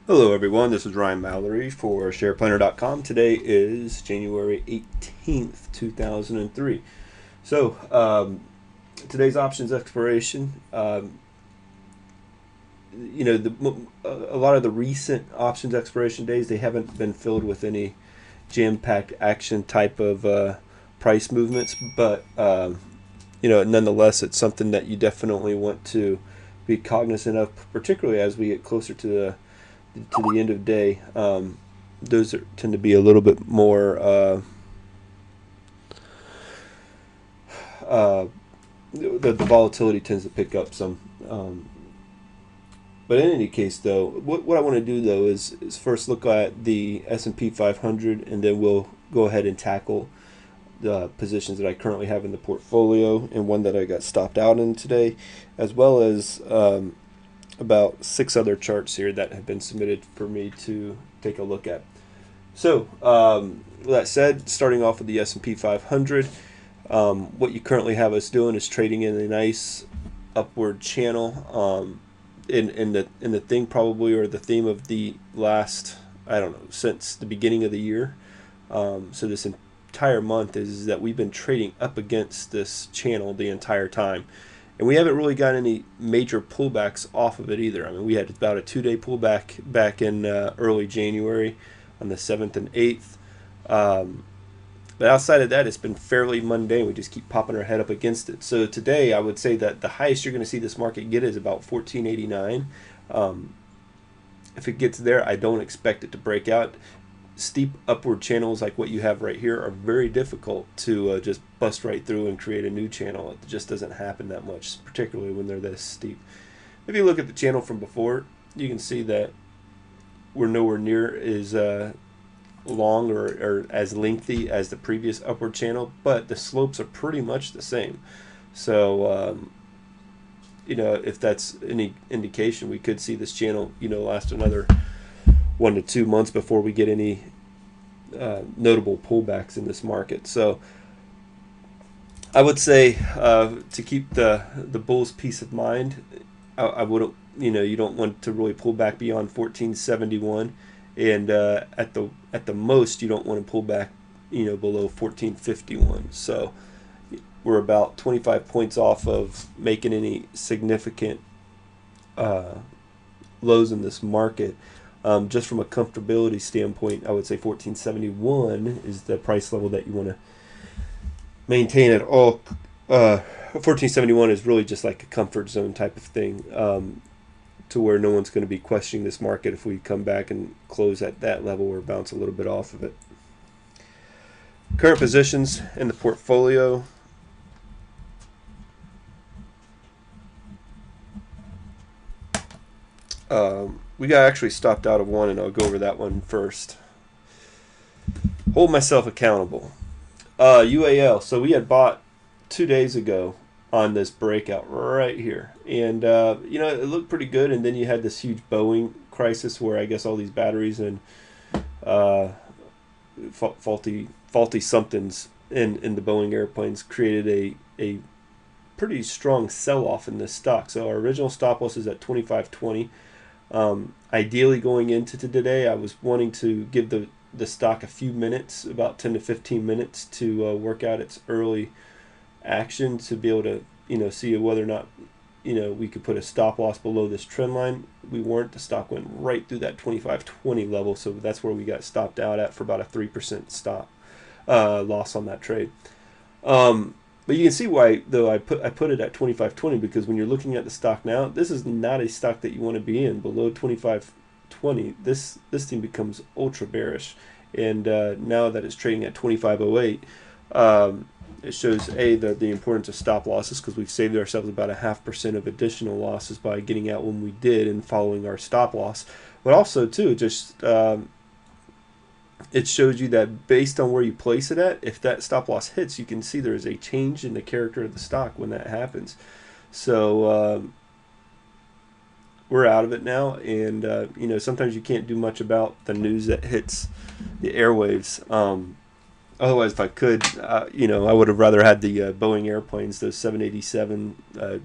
Hello, everyone. This is Ryan Mallory for SharePlanner.com. Today is January 18th, 2003. Today's options expiration. A lot of the recent options expiration days, they haven't been filled with any jam-packed action type of price movements, but nonetheless, it's something that you definitely want to be cognizant of, particularly as we get closer to the end of the day. Those tend to be a little bit more. The volatility tends to pick up some. But in any case, though, what I want to do though is first look at the S&P 500, and then we'll go ahead and tackle the positions that I currently have in the portfolio and one that I got stopped out in today, as well as about 6 other charts here that have been submitted for me to take a look at. So, with that said, starting off with the S&P 500, what you currently have us doing is trading in a nice upward channel. In the thing probably, or the theme of the last, I don't know, since the beginning of the year. So this entire month is that we've been trading up against this channel the entire time. And we haven't really got any major pullbacks off of it either. I mean, we had about a 2-day pullback back in early January on the 7th and 8th. But outside of that, it's been fairly mundane. We just keep popping our head up against it. So today, I would say that the highest you're going to see this market get is about 1489. If it gets there, I don't expect it to break out. Steep upward channels like what you have right here are very difficult to just bust right through and create a new channel. It just doesn't happen that much, particularly when they're this steep. If you look at the channel from before, you can see that we're nowhere near as long or as lengthy as the previous upward channel, but the slopes are pretty much the same. So, if that's any indication, we could see this channel, last another 1 to 2 months before we get any notable pullbacks in this market. So I would say to keep the bulls peace of mind, I wouldn't, you don't want to really pull back beyond 1471, and at the most you don't want to pull back below 1451. So we're about 25 points off of making any significant lows in this market. Just from a comfortability standpoint, I would say 1471 is the price level that you want to maintain at all. 1471 is really just like a comfort zone type of thing, to where no one's going to be questioning this market if we come back and close at that level or bounce a little bit off of it. Current positions in the portfolio. We got actually stopped out of one, and I'll go over that one first. Hold myself accountable. UAL. So we had bought 2 days ago on this breakout right here, and it looked pretty good. And then you had this huge Boeing crisis where I guess all these batteries and faulty somethings in the Boeing airplanes created a pretty strong sell-off in this stock. So our original stop loss is at 25.20. Ideally, going into today, I was wanting to give the stock a few minutes, about 10 to 15 minutes, to work out its early action, to be able to see whether or not we could put a stop loss below this trend line. We weren't. The stock went right through that 25.20 level, so that's where we got stopped out at for about a 3% stop loss on that trade. But you can see why, though, I put it at 25.20, because when you're looking at the stock now, this is not a stock that you want to be in. Below 25.20, this thing becomes ultra bearish. And now that it's trading at 25.08, it shows the importance of stop losses, because we've saved ourselves about 0.5% of additional losses by getting out when we did and following our stop loss. But also, too, just it shows you that based on where you place it at, if that stop loss hits, you can see there is a change in the character of the stock when that happens. So we're out of it now, and sometimes you can't do much about the news that hits the airwaves. Otherwise, if I could, I would have rather had the Boeing airplanes. Those 787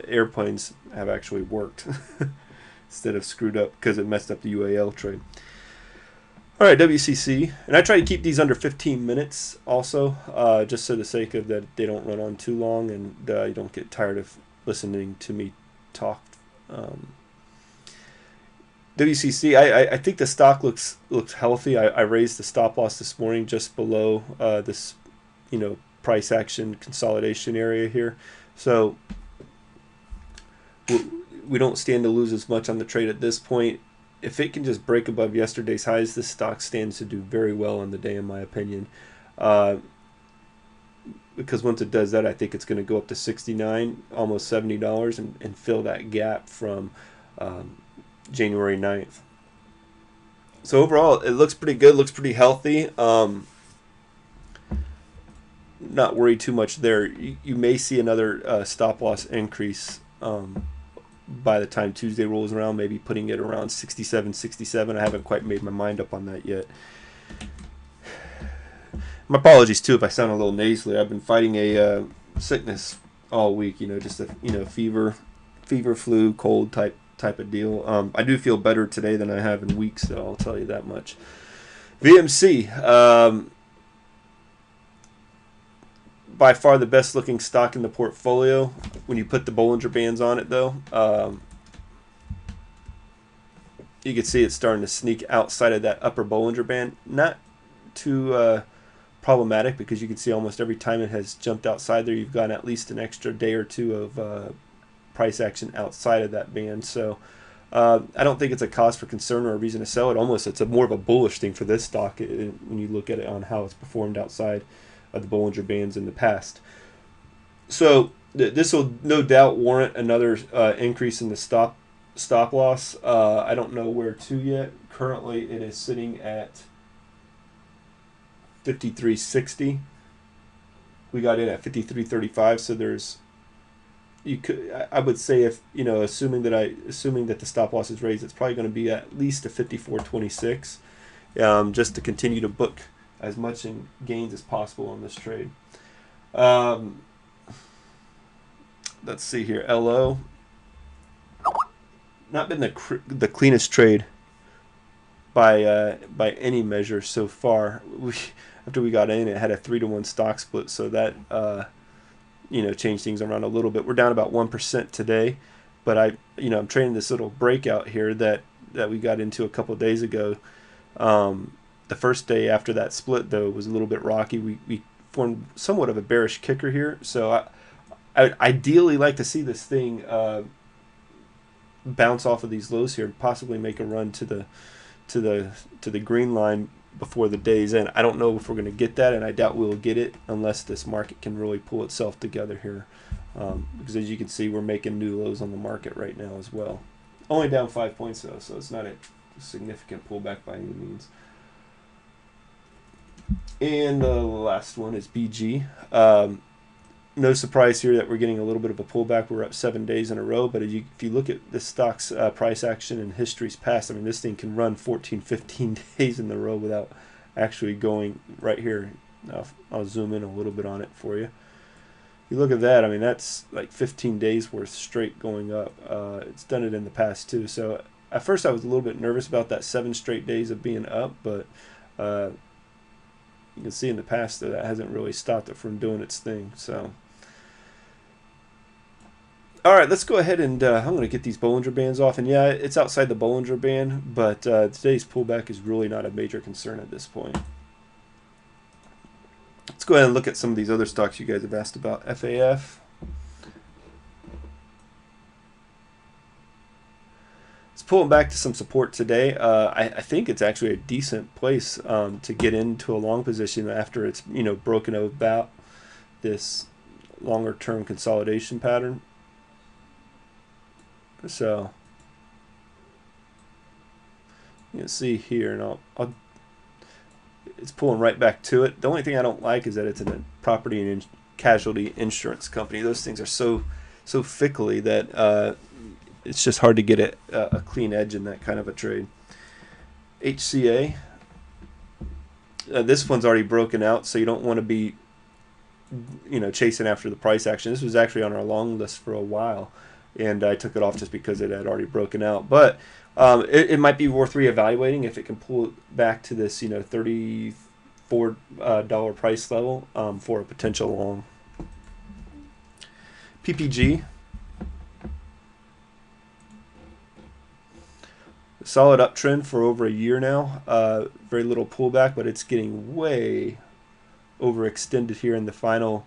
airplanes have actually worked. instead of screwed up because it messed up the UAL trade. All right, WCC, and I try to keep these under 15 minutes also, just for the sake of that they don't run on too long and you don't get tired of listening to me talk. WCC, I think the stock looks healthy. I raised the stop loss this morning just below this, price action consolidation area here, so we don't stand to lose as much on the trade at this point. If it can just break above yesterday's highs, this stock stands to do very well on the day, in my opinion. Because once it does that, I think it's going to go up to $69, almost $70, and fill that gap from January 9th. So overall, it looks pretty good, looks pretty healthy. Not worried too much there. You may see another stop loss increase by the time Tuesday rolls around, maybe putting it around 67. I haven't quite made my mind up on that yet. My apologies too if I sound a little nasally. I've been fighting a sickness all week, just a fever, flu, cold type of deal. I do feel better today than I have in weeks, though, I'll tell you that much. VMC, by far the best looking stock in the portfolio when you put the Bollinger Bands on it, though. You can see it's starting to sneak outside of that upper Bollinger Band. Not too problematic, because you can see almost every time it has jumped outside there, you've got at least an extra day or two of price action outside of that band. So I don't think it's a cause for concern or a reason to sell it. Almost it's more of a bullish thing for this stock when you look at it on how it's performed outside of the Bollinger Bands in the past. So this will no doubt warrant another increase in the stop loss. I don't know where to yet. Currently it is sitting at 53.60. We got in at 53.35, so there's, I would say, if assuming that the stop loss is raised, it's probably going to be at least a 54.26, just to continue to book as much in gains as possible on this trade. Let's see here. LO, not been the cleanest trade by any measure so far. After we got in, it had a 3-to-1 stock split, so that changed things around a little bit. We're down about 1% today, but I'm trading this little breakout here that we got into a couple of days ago. The first day after that split, though, was a little bit rocky. We formed somewhat of a bearish kicker here, so I would ideally like to see this thing bounce off of these lows here and possibly make a run to the green line before the day's end. I don't know if we're going to get that, and I doubt we'll get it unless this market can really pull itself together here. Because as you can see, we're making new lows on the market right now as well. Only down 5 points though, so it's not a significant pullback by any means. And the last one is BG. No surprise here that we're getting a little bit of a pullback. We're up 7 days in a row, but if you look at the stock's price action in history's past, I mean, this thing can run 14, 15 days in a row without actually going right here. I'll zoom in a little bit on it for you. You look at that, I mean, that's like 15 days worth straight going up. It's done it in the past too. So at first I was a little bit nervous about that 7 straight days of being up, but you can see in the past that hasn't really stopped it from doing its thing. So all right, let's go ahead and I'm going to get these Bollinger Bands off. And yeah, it's outside the Bollinger Band, but today's pullback is really not a major concern at this point. Let's go ahead and look at some of these other stocks you guys have asked about. FAF. It's pulling back to some support today. I think it's actually a decent place to get into a long position after it's broken about this longer term consolidation pattern. So you can see here, and it's pulling right back to it. The only thing I don't like is that it's in a property and casualty insurance company. Those things are so fickly that it's just hard to get a clean edge in that kind of a trade. HCA, this one's already broken out, so you don't want to be chasing after the price action. This was actually on our long list for a while. and I took it off just because it had already broken out. But it might be worth reevaluating if it can pull it back to this, $34 price level for a potential long. PPG. Solid uptrend for over a year now. Very little pullback, but it's getting way overextended here in the final.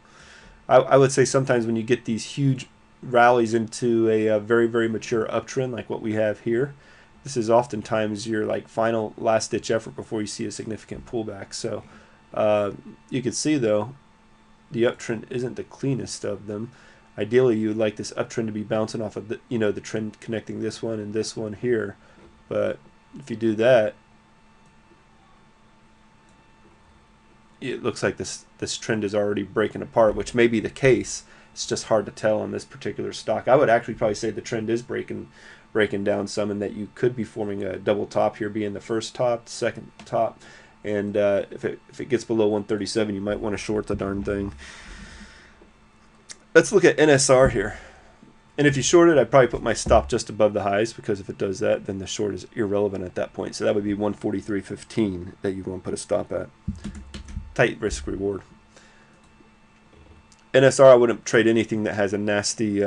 I would say sometimes when you get these huge rallies into a very, very mature uptrend like what we have here, this is oftentimes your like final last ditch effort before you see a significant pullback. So you can see though the uptrend isn't the cleanest of them. Ideally you would like this uptrend to be bouncing off of the trend connecting this one and this one here, but if you do that, it looks like this trend is already breaking apart, which may be the case. It's just hard to tell on this particular stock. I would actually probably say the trend is breaking down some, and that you could be forming a double top here, being the first top, second top, and if it gets below 137, you might want to short the darn thing. Let's look at NSR here. And if you short it, I'd probably put my stop just above the highs, because if it does that, then the short is irrelevant at that point. So that would be 143.15 that you want to put a stop at. Tight risk reward. NSR, I wouldn't trade anything that has a nasty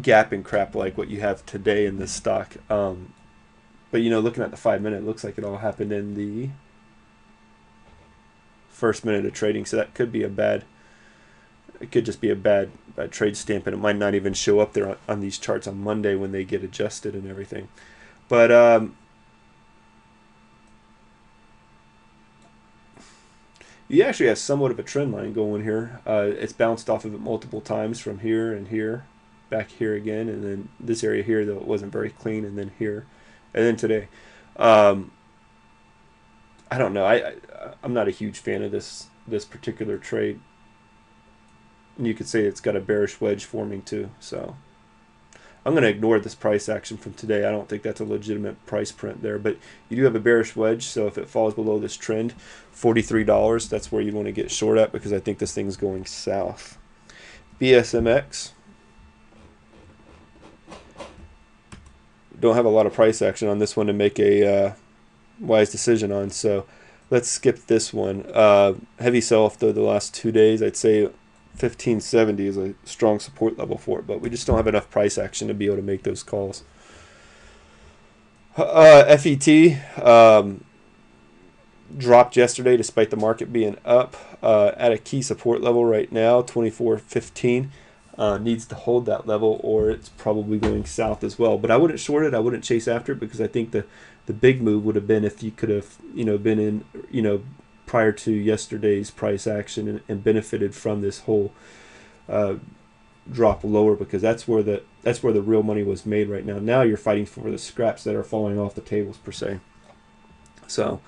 gap and crap like what you have today in this stock. But looking at the 5 minute, it looks like it all happened in the first minute of trading. So that could be it could just be a bad trade stamp, and it might not even show up there on these charts on Monday when they get adjusted and everything. But you actually have somewhat of a trend line going here. It's bounced off of it multiple times from here and here, back here again, and then this area here, though it wasn't very clean, and then here, and then today. I don't know. I'm not a huge fan of this particular trade. And you could say it's got a bearish wedge forming too. So I'm going to ignore this price action from today. I don't think that's a legitimate price print there. But you do have a bearish wedge, so if it falls below this trend, $43, that's where you want to get short at, because I think this thing's going south. BSMX. Don't have a lot of price action on this one to make a wise decision on, so let's skip this one. Heavy sell-off though the last 2 days. I'd say 1570 is a strong support level for it, but we just don't have enough price action to be able to make those calls. FET dropped yesterday despite the market being up at a key support level right now, 24.15. Needs to hold that level, or it's probably going south as well. But I wouldn't short it. I wouldn't chase after it, because I think the big move would have been if you could have been in prior to yesterday's price action and benefited from this whole drop lower, because that's where the real money was made right now. Now you're fighting for the scraps that are falling off the tables per se. So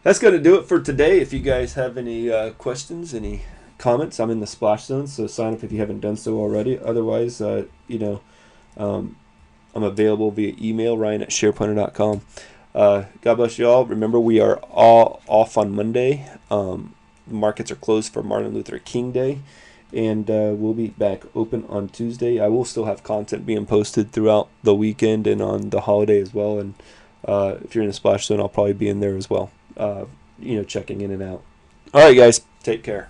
that's going to do it for today. If you guys have any questions, any comments, I'm in the splash zone, so sign up if you haven't done so already. Otherwise, I'm available via email, ryan@sharepointer.com. God bless you all. Remember, we are all off on Monday. Markets are closed for Martin Luther King Day, and we'll be back open on Tuesday. I will still have content being posted throughout the weekend and on the holiday as well, and if you're in the splash zone, I'll probably be in there as well, checking in and out. All right, guys, take care.